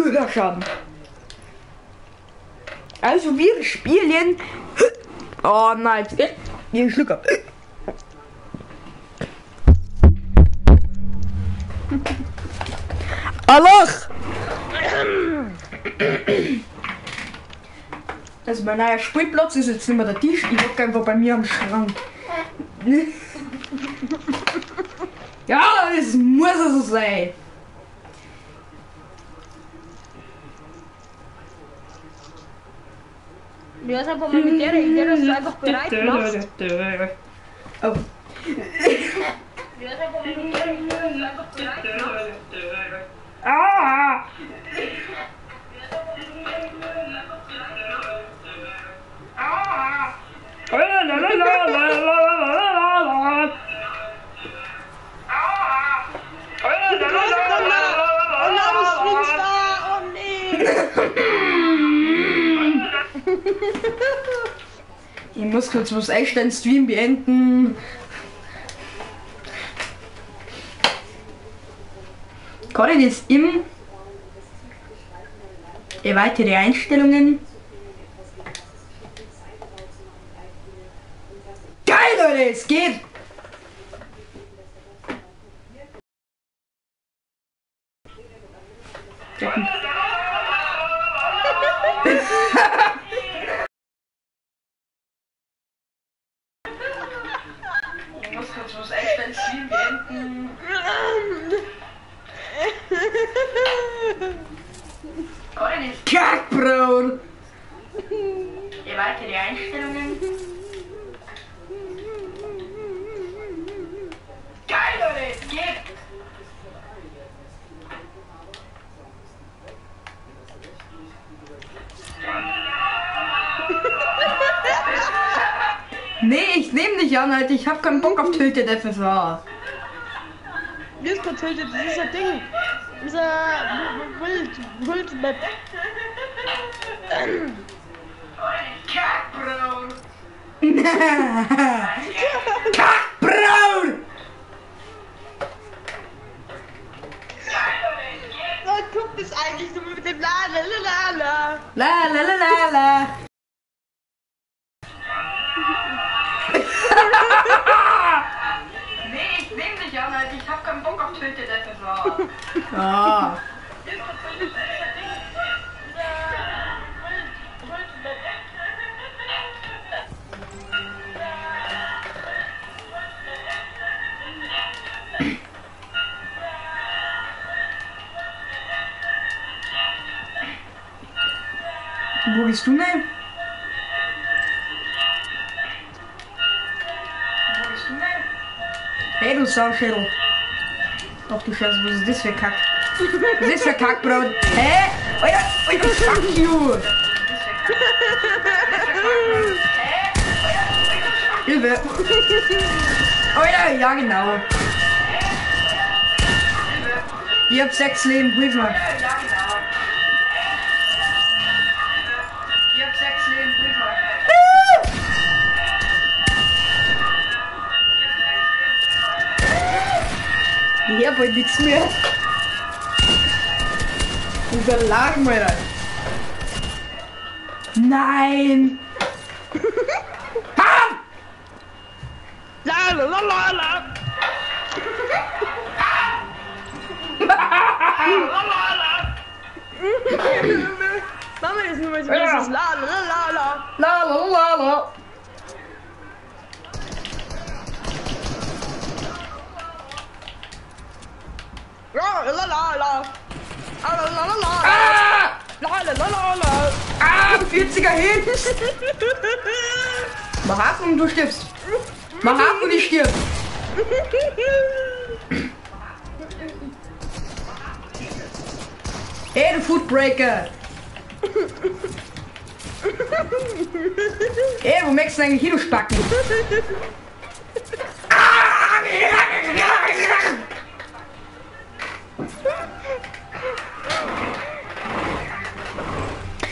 Zuhörerschaden. Also wir spielen. Oh nein, hier Schluck ab. Allah! Also mein neuer Spielplatz ist jetzt nicht mehr der Tisch, ich hocke einfach bei mir am Schrank. Ja, es muss so sein. Du hast einfach mal mit der Idee, dass du einfach bereit machst. Oh. Du hast einfach mal mit der Idee, dass du einfach bereit machst. Ah! Ich muss kurz was einstellen, Stream beenden. Kann ich das im erweiterte Einstellungen? Geil, Leute, es geht! Ich muss kurz was einstellen, Stream beenden. Kackbraun! Erweiterte Einstellungen. Geil, Leute, es geht! Nee, ich nehm dich an, Alter. Ich hab keinen Bock auf Tötet FSA. Wie ist getötet? Das ist ein Ding. Dieser Wild-Map. Kackbraun! Kackbraun! Was guckt es eigentlich so mit dem La. La la la la la. Nee, ich nehm dich an, Alter. Ich hab keinen Bock auf Tötet FSA. Ah. Wo bist du denn? Wo bist du denn? Hey, du Sauschädel. Ach du Scheiße, was ist das für Kack? Was ist das für Kackbrot? Hä? Alter, fuck you! Hilfe! Alter, ja genau. Ich hab 6 Leben, hilf mir. Ich hab halt nichts mehr. Dieser Lagen, Alter. Nein! Ah! La. Mama ist nur so dieses La. La la la la. Ah, 40er hin! Mach ab und du stirbst. Mach ab und ich stirb. Hey, du Foodbreaker! Hey, wo merkst du eigentlich hier, du Spacken?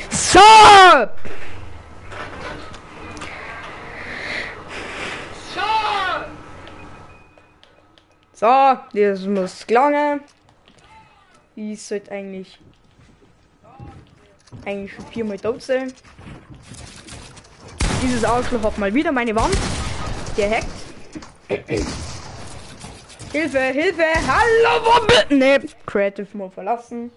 So! So, das muss gelangen. Wie sollte eigentlich Eigentlich schon 4-mal tot sein. Dieses Arschloch hat mal wieder meine Wand gehackt. Hilfe, Hilfe! Hallo, Wombe! Ne, Creative Mode verlassen.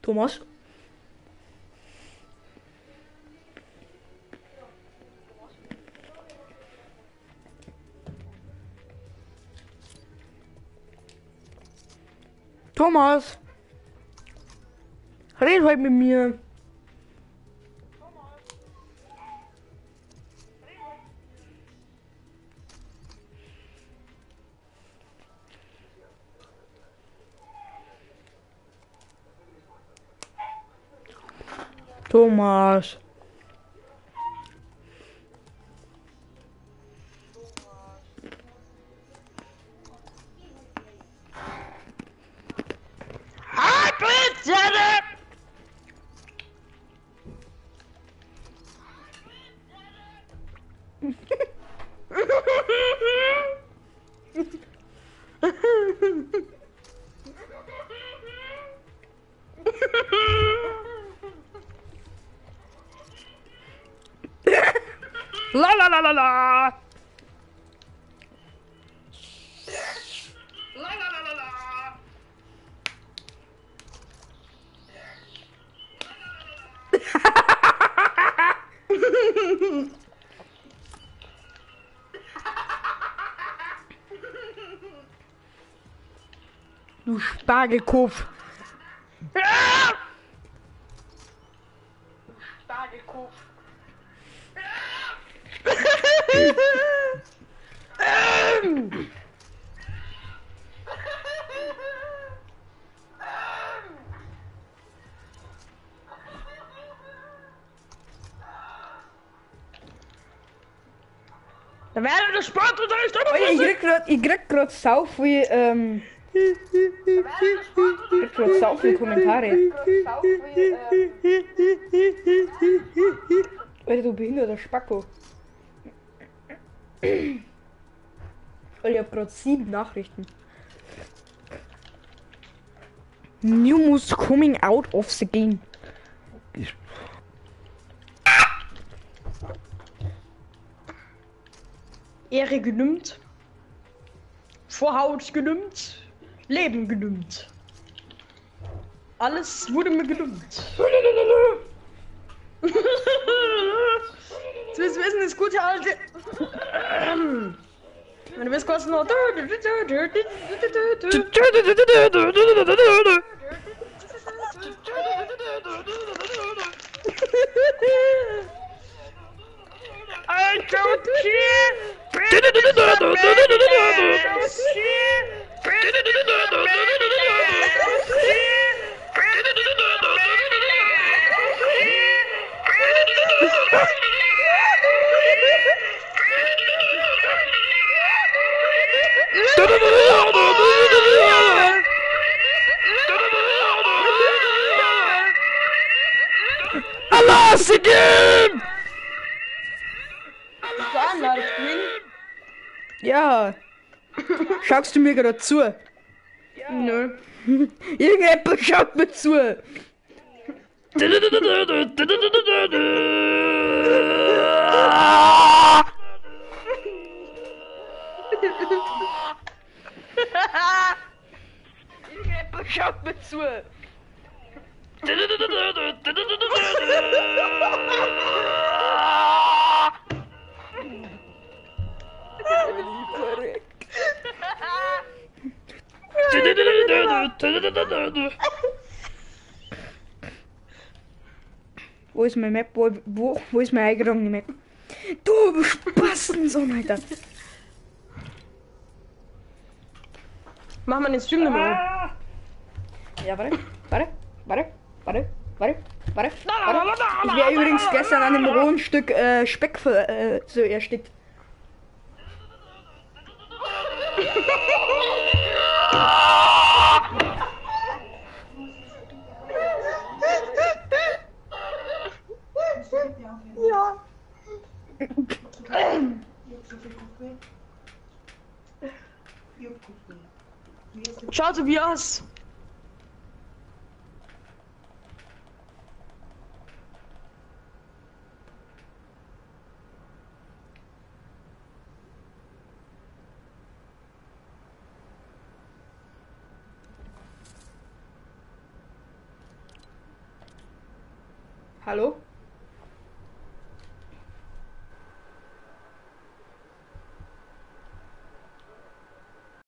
Thomas? Thomas! Red heute mit mir! Thomas. La la la la la. La la la la la. Du Spargelkopf. Spargelkopf. Da wäre der Sportunterricht aber Ich krieg grad sau viel, ich krieg sau viel Kommentare. Alter, du behinderter Spacko. Ich hab grad 7 Nachrichten. News coming out of the game. Ehre genümmt. Vorhaut genümmt. Leben genümmt. Alles wurde mir genümmt. Du willst wissen, das gute alte. Wenn du willst, kostet noch. I don't care. Alas again! Ja. Schaust du mir gerade zu? Ja. Nö. Irgendjemand schaut mir zu. Irgendjemand schaut mir zu. Wo ist mein Map? Wo ist mein eingedrungene Map? Du Spastensohn, Alter! Mach mal den Stream nochmal. Ja, warte. Ich wäre übrigens gestern an einem rohen Stück Speck so erstickt. Ciao, Tobias. Hallo?